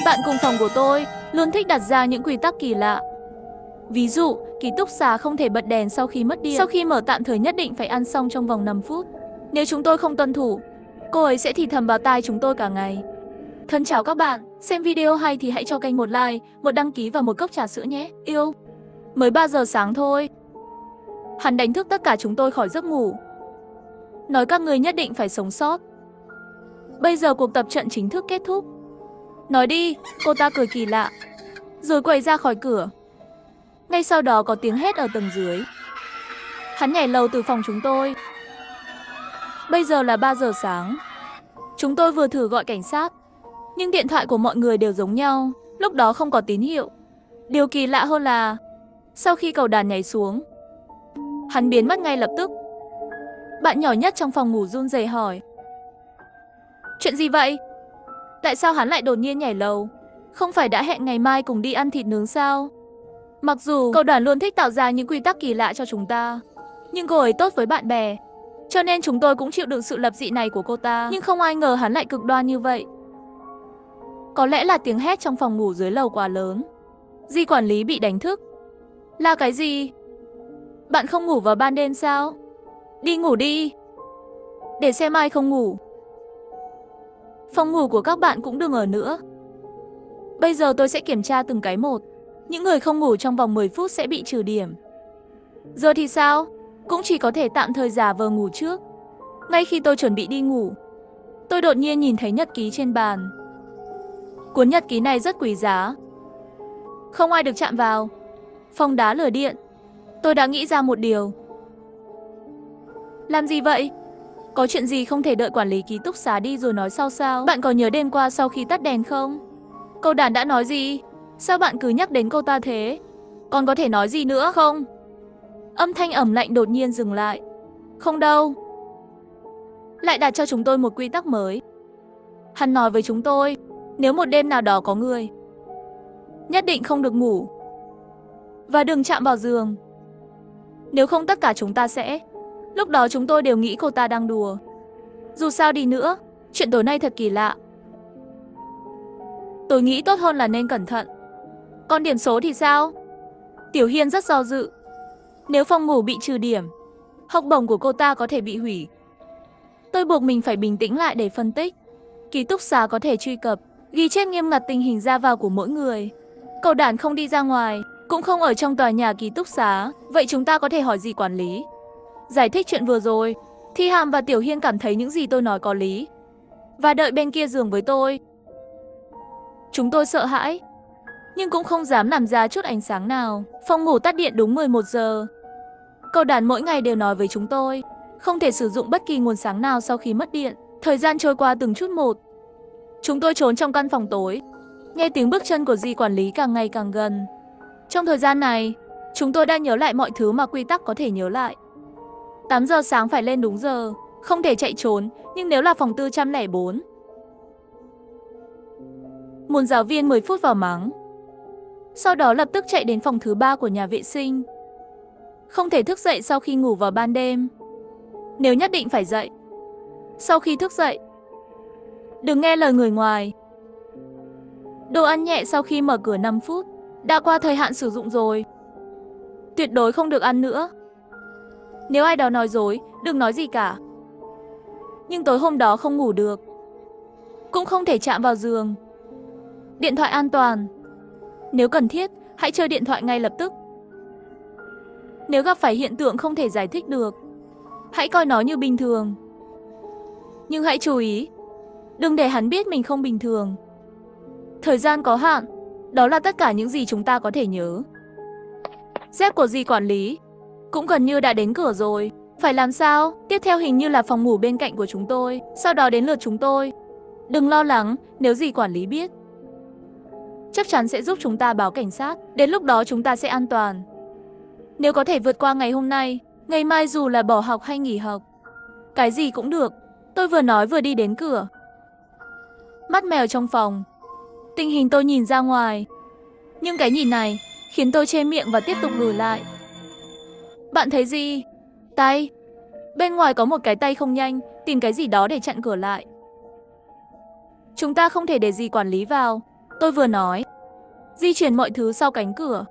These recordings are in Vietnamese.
Bạn cùng phòng của tôi luôn thích đặt ra những quy tắc kỳ lạ. Ví dụ, ký túc xá không thể bật đèn sau khi mất điện. Sau khi mở tạm thời nhất định phải ăn xong trong vòng 5 phút. Nếu chúng tôi không tuân thủ, cô ấy sẽ thì thầm vào tai chúng tôi cả ngày. Thân chào các bạn, xem video hay thì hãy cho kênh một like, một đăng ký và một cốc trà sữa nhé. Yêu. Mới 3 giờ sáng thôi. Hắn đánh thức tất cả chúng tôi khỏi giấc ngủ. Nói các người nhất định phải sống sót. Bây giờ cuộc tập trận chính thức kết thúc. Nói đi, cô ta cười kỳ lạ. Rồi quay ra khỏi cửa. Ngay sau đó có tiếng hét ở tầng dưới. Hắn nhảy lầu từ phòng chúng tôi. Bây giờ là 3 giờ sáng. Chúng tôi vừa thử gọi cảnh sát, nhưng điện thoại của mọi người đều giống nhau. Lúc đó không có tín hiệu. Điều kỳ lạ hơn là sau khi cầu đàn nhảy xuống, hắn biến mất ngay lập tức. Bạn nhỏ nhất trong phòng ngủ run rẩy hỏi: chuyện gì vậy? Tại sao hắn lại đột nhiên nhảy lầu? Không phải đã hẹn ngày mai cùng đi ăn thịt nướng sao? Mặc dù cầu đoàn luôn thích tạo ra những quy tắc kỳ lạ cho chúng ta, nhưng cô ấy tốt với bạn bè, cho nên chúng tôi cũng chịu đựng sự lập dị này của cô ta. Nhưng không ai ngờ hắn lại cực đoan như vậy. Có lẽ là tiếng hét trong phòng ngủ dưới lầu quá lớn. Di quản lý bị đánh thức. Là cái gì? Bạn không ngủ vào ban đêm sao? Đi ngủ đi. Để xem ai không ngủ. Phòng ngủ của các bạn cũng đừng ở nữa. Bây giờ tôi sẽ kiểm tra từng cái một. Những người không ngủ trong vòng 10 phút sẽ bị trừ điểm. Giờ thì sao? Cũng chỉ có thể tạm thời giả vờ ngủ trước. Ngay khi tôi chuẩn bị đi ngủ, tôi đột nhiên nhìn thấy nhật ký trên bàn. Cuốn nhật ký này rất quý giá. Không ai được chạm vào. Phòng đá lửa điện. Tôi đã nghĩ ra một điều. Làm gì vậy? Có chuyện gì không thể đợi quản lý ký túc xá đi rồi nói sau sao? Bạn có nhớ đêm qua sau khi tắt đèn không? Cô đàn đã nói gì? Sao bạn cứ nhắc đến cô ta thế? Còn có thể nói gì nữa không? Âm thanh ẩm lạnh đột nhiên dừng lại. Không đâu. Lại đặt cho chúng tôi một quy tắc mới. Hắn nói với chúng tôi, nếu một đêm nào đó có người, nhất định không được ngủ. Và đừng chạm vào giường. Nếu không tất cả chúng ta sẽ... Lúc đó chúng tôi đều nghĩ cô ta đang đùa. Dù sao đi nữa, chuyện tối nay thật kỳ lạ. Tôi nghĩ tốt hơn là nên cẩn thận. Còn điểm số thì sao? Tiểu Hiên rất do dự. Nếu phòng ngủ bị trừ điểm, học bổng của cô ta có thể bị hủy. Tôi buộc mình phải bình tĩnh lại để phân tích. Ký túc xá có thể truy cập, ghi chép nghiêm ngặt tình hình ra vào của mỗi người. Cầu đàn không đi ra ngoài, cũng không ở trong tòa nhà ký túc xá. Vậy chúng ta có thể hỏi gì quản lý? Giải thích chuyện vừa rồi, Thi Hàm và Tiểu Hiên cảm thấy những gì tôi nói có lý, và đợi bên kia giường với tôi. Chúng tôi sợ hãi, nhưng cũng không dám làm ra chút ánh sáng nào. Phòng ngủ tắt điện đúng 11 giờ. Cầu đàn mỗi ngày đều nói với chúng tôi, không thể sử dụng bất kỳ nguồn sáng nào sau khi mất điện. Thời gian trôi qua từng chút một. Chúng tôi trốn trong căn phòng tối, nghe tiếng bước chân của dì quản lý càng ngày càng gần. Trong thời gian này, chúng tôi đã nhớ lại mọi thứ mà quy tắc có thể nhớ lại. 8 giờ sáng phải lên đúng giờ, không thể chạy trốn, nhưng nếu là phòng 404. Một giáo viên 10 phút vào mắng. Sau đó lập tức chạy đến phòng thứ 3 của nhà vệ sinh. Không thể thức dậy sau khi ngủ vào ban đêm. Nếu nhất định phải dậy, sau khi thức dậy, đừng nghe lời người ngoài. Đồ ăn nhẹ sau khi mở cửa 5 phút, đã qua thời hạn sử dụng rồi. Tuyệt đối không được ăn nữa. Nếu ai đó nói dối, đừng nói gì cả. Nhưng tối hôm đó không ngủ được, cũng không thể chạm vào giường. Điện thoại an toàn. Nếu cần thiết, hãy chơi điện thoại ngay lập tức. Nếu gặp phải hiện tượng không thể giải thích được, hãy coi nó như bình thường. Nhưng hãy chú ý, đừng để hắn biết mình không bình thường. Thời gian có hạn, đó là tất cả những gì chúng ta có thể nhớ. Dép của dì quản lý cũng gần như đã đến cửa rồi. Phải làm sao? Tiếp theo hình như là phòng ngủ bên cạnh của chúng tôi. Sau đó đến lượt chúng tôi. Đừng lo lắng, nếu dì quản lý biết, chắc chắn sẽ giúp chúng ta báo cảnh sát. Đến lúc đó chúng ta sẽ an toàn. Nếu có thể vượt qua ngày hôm nay, ngày mai dù là bỏ học hay nghỉ học, cái gì cũng được. Tôi vừa nói vừa đi đến cửa. Mắt mèo trong phòng. Tình hình tôi nhìn ra ngoài, nhưng cái nhìn này khiến tôi che miệng và tiếp tục lùi lại. Bạn thấy gì? Tay. Bên ngoài có một cái tay không nhanh, tìm cái gì đó để chặn cửa lại. Chúng ta không thể để dì quản lý vào. Tôi vừa nói, di chuyển mọi thứ sau cánh cửa.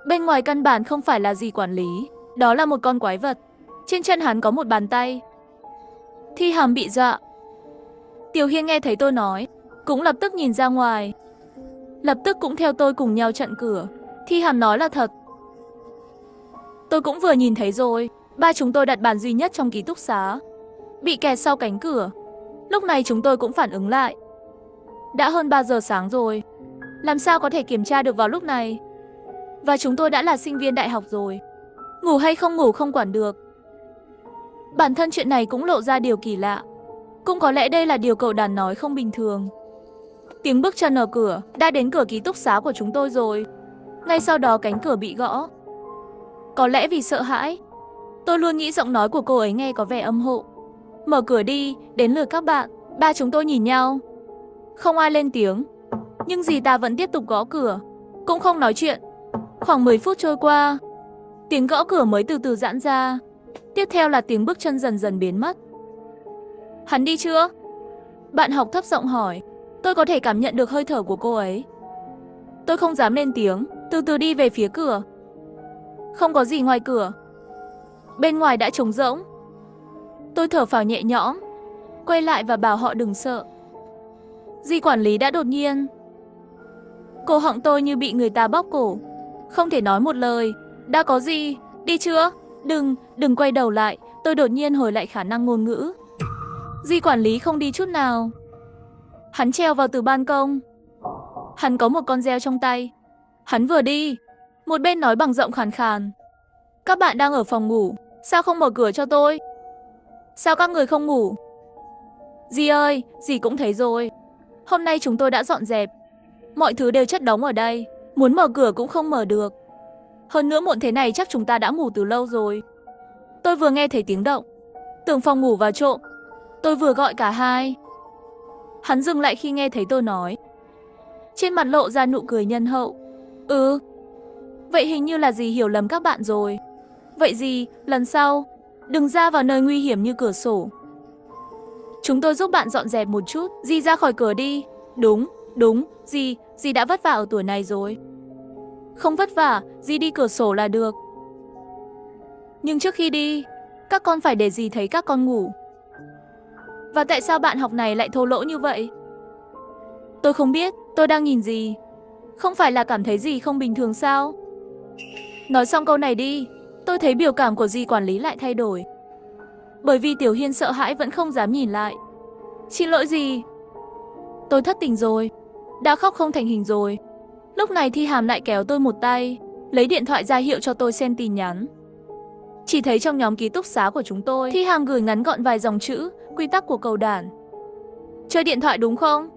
Bên ngoài căn bản không phải là gì quản lý, đó là một con quái vật. Trên chân hắn có một bàn tay. Thi Hàm bị dọa. Tiểu Hiên nghe thấy tôi nói, cũng lập tức nhìn ra ngoài. Lập tức cũng theo tôi cùng nhau chặn cửa. Thi Hàm nói là thật. Tôi cũng vừa nhìn thấy rồi, ba chúng tôi đặt bàn duy nhất trong ký túc xá bị kẹt sau cánh cửa. Lúc này chúng tôi cũng phản ứng lại. Đã hơn 3 giờ sáng rồi, làm sao có thể kiểm tra được vào lúc này? Và chúng tôi đã là sinh viên đại học rồi, ngủ hay không ngủ không quản được. Bản thân chuyện này cũng lộ ra điều kỳ lạ. Cũng có lẽ đây là điều cậu đàn nói không bình thường. Tiếng bước chân ở cửa đã đến cửa ký túc xá của chúng tôi rồi. Ngay sau đó cánh cửa bị gõ. Có lẽ vì sợ hãi, tôi luôn nghĩ giọng nói của cô ấy nghe có vẻ âm hộ. Mở cửa đi, đến lượt các bạn. Ba chúng tôi nhìn nhau. Không ai lên tiếng, nhưng dì ta vẫn tiếp tục gõ cửa, cũng không nói chuyện. Khoảng 10 phút trôi qua, tiếng gõ cửa mới từ từ giãn ra. Tiếp theo là tiếng bước chân dần dần biến mất. Hắn đi chưa? Bạn học thấp giọng hỏi. Tôi có thể cảm nhận được hơi thở của cô ấy. Tôi không dám lên tiếng, từ từ đi về phía cửa. Không có gì ngoài cửa. Bên ngoài đã trống rỗng. Tôi thở phào nhẹ nhõm, quay lại và bảo họ đừng sợ. Dì quản lý đã đột nhiên. Cổ họng tôi như bị người ta bóp cổ, không thể nói một lời. Đã có gì? Đi chưa? Đừng quay đầu lại. Tôi đột nhiên hồi lại khả năng ngôn ngữ. Dì quản lý không đi chút nào. Hắn treo vào từ ban công. Hắn có một con dao trong tay. Hắn vừa đi, một bên nói bằng giọng khàn khàn. Các bạn đang ở phòng ngủ, sao không mở cửa cho tôi? Sao các người không ngủ? Dì ơi, dì cũng thấy rồi. Hôm nay chúng tôi đã dọn dẹp. Mọi thứ đều chất đống ở đây. Muốn mở cửa cũng không mở được. Hơn nữa muộn thế này chắc chúng ta đã ngủ từ lâu rồi. Tôi vừa nghe thấy tiếng động, tưởng phòng ngủ vào trộm. Tôi vừa gọi cả hai. Hắn dừng lại khi nghe thấy tôi nói. Trên mặt lộ ra nụ cười nhân hậu. Vậy hình như là dì hiểu lầm các bạn rồi. Vậy dì, lần sau đừng ra vào nơi nguy hiểm như cửa sổ. Chúng tôi giúp bạn dọn dẹp một chút. Dì ra khỏi cửa đi. Đúng, dì đã vất vả ở tuổi này rồi. Không vất vả, dì đi cửa sổ là được. Nhưng trước khi đi, các con phải để dì thấy các con ngủ. Và tại sao bạn học này lại thô lỗ như vậy? Tôi không biết, tôi đang nhìn dì. Không phải là cảm thấy dì không bình thường sao? Nói xong câu này đi, tôi thấy biểu cảm của dì quản lý lại thay đổi. Bởi vì Tiểu Hiên sợ hãi vẫn không dám nhìn lại. Xin lỗi dì. Tôi thất tình rồi, đã khóc không thành hình rồi. Lúc này Thi Hàm lại kéo tôi một tay, lấy điện thoại ra hiệu cho tôi xem tin nhắn. Chỉ thấy trong nhóm ký túc xá của chúng tôi, Thi Hàm gửi ngắn gọn vài dòng chữ, quy tắc của cầu đàn. Chơi điện thoại đúng không?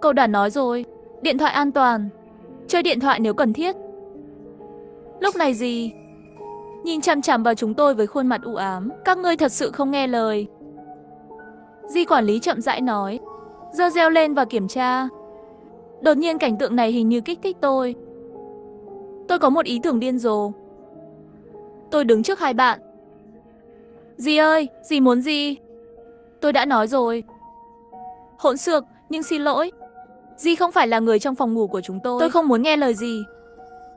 Cầu đàn nói rồi, điện thoại an toàn, chơi điện thoại nếu cần thiết. Lúc này dì nhìn chằm chằm vào chúng tôi với khuôn mặt u ám. Các ngươi thật sự không nghe lời. Dì quản lý chậm rãi nói, giơ reo lên và kiểm tra. Đột nhiên cảnh tượng này hình như kích thích tôi. Tôi có một ý tưởng điên rồ. Tôi đứng trước hai bạn. Dì ơi, dì muốn gì? Tôi đã nói rồi. Hỗn xược, nhưng xin lỗi. Dì không phải là người trong phòng ngủ của chúng tôi. Tôi không muốn nghe lời dì.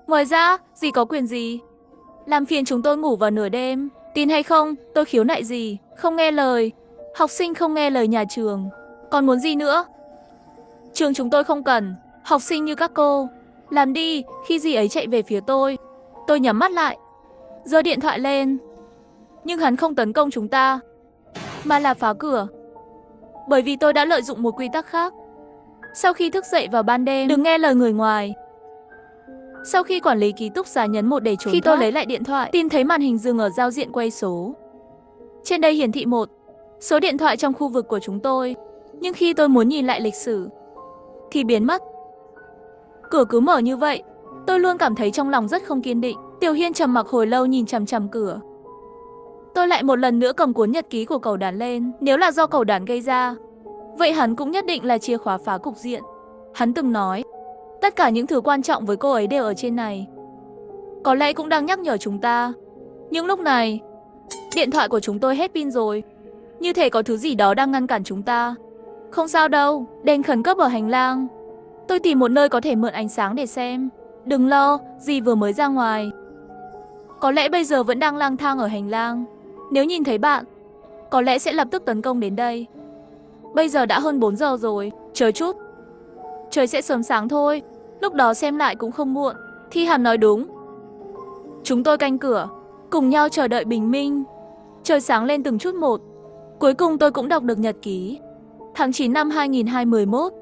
Ngoài ra, dì có quyền gì làm phiền chúng tôi ngủ vào nửa đêm? Tin hay không, tôi khiếu nại dì, không nghe lời. Học sinh không nghe lời nhà trường. Còn muốn gì nữa? Trường chúng tôi không cần học sinh như các cô. Làm đi. Khi dì ấy chạy về phía tôi nhắm mắt lại, giơ điện thoại lên. Nhưng hắn không tấn công chúng ta, mà là phá cửa. Bởi vì tôi đã lợi dụng một quy tắc khác. Sau khi thức dậy vào ban đêm, đừng nghe lời người ngoài. Sau khi quản lý ký túc xá nhấn 1 để trốn thoát, tôi lấy lại điện thoại, tìm thấy màn hình dừng ở giao diện quay số. Trên đây hiển thị 1, số điện thoại trong khu vực của chúng tôi. Nhưng khi tôi muốn nhìn lại lịch sử thì biến mất. Cửa cứ mở như vậy. Tôi luôn cảm thấy trong lòng rất không kiên định. Tiểu Hiên trầm mặc hồi lâu nhìn chằm chằm cửa. Tôi lại một lần nữa cầm cuốn nhật ký của cầu đàn lên. Nếu là do cầu đàn gây ra, vậy hắn cũng nhất định là chìa khóa phá cục diện. Hắn từng nói, tất cả những thứ quan trọng với cô ấy đều ở trên này. Có lẽ cũng đang nhắc nhở chúng ta. Nhưng lúc này, điện thoại của chúng tôi hết pin rồi. Như thể có thứ gì đó đang ngăn cản chúng ta. Không sao đâu, đèn khẩn cấp ở hành lang. Tôi tìm một nơi có thể mượn ánh sáng để xem. Đừng lo, dì vừa mới ra ngoài. Có lẽ bây giờ vẫn đang lang thang ở hành lang. Nếu nhìn thấy bạn, có lẽ sẽ lập tức tấn công đến đây. Bây giờ đã hơn 4 giờ rồi, chờ chút. Trời sẽ sớm sáng thôi, lúc đó xem lại cũng không muộn. Thi Hàm nói đúng. Chúng tôi canh cửa, cùng nhau chờ đợi bình minh. Trời sáng lên từng chút một. Cuối cùng tôi cũng đọc được nhật ký. Tháng 9 năm 2021,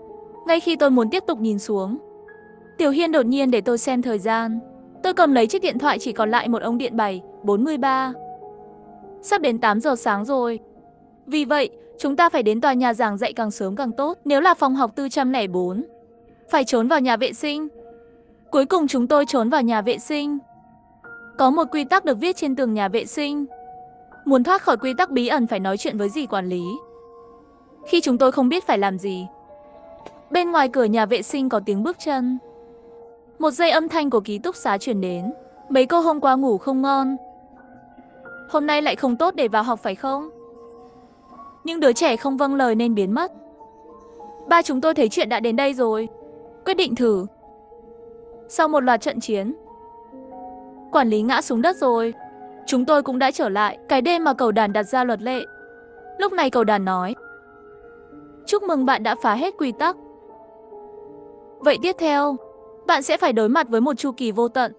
ngay khi tôi muốn tiếp tục nhìn xuống, Tiểu Hiên đột nhiên để tôi xem thời gian. Tôi cầm lấy chiếc điện thoại, chỉ còn lại một ống điện 7:43. Sắp đến 8 giờ sáng rồi. Vì vậy, chúng ta phải đến tòa nhà giảng dạy càng sớm càng tốt. Nếu là phòng học 404, phải trốn vào nhà vệ sinh. Cuối cùng chúng tôi trốn vào nhà vệ sinh. Có một quy tắc được viết trên tường nhà vệ sinh. Muốn thoát khỏi quy tắc bí ẩn phải nói chuyện với dì quản lý. Khi chúng tôi không biết phải làm gì, bên ngoài cửa nhà vệ sinh có tiếng bước chân. Một giây âm thanh của ký túc xá truyền đến. Mấy cô hôm qua ngủ không ngon, hôm nay lại không tốt để vào học phải không? Nhưng đứa trẻ không vâng lời nên biến mất. Ba chúng tôi thấy chuyện đã đến đây rồi, quyết định thử. Sau một loạt trận chiến, quản lý ngã xuống đất rồi. Chúng tôi cũng đã trở lại. Cái đêm mà cầu đàn đặt ra luật lệ. Lúc này cầu đàn nói: chúc mừng bạn đã phá hết quy tắc. Vậy tiếp theo, bạn sẽ phải đối mặt với một chu kỳ vô tận.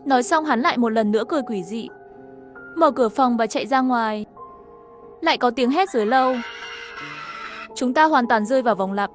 Nói xong hắn lại một lần nữa cười quỷ dị, mở cửa phòng và chạy ra ngoài. Lại có tiếng hét dưới lầu. Chúng ta hoàn toàn rơi vào vòng lặp.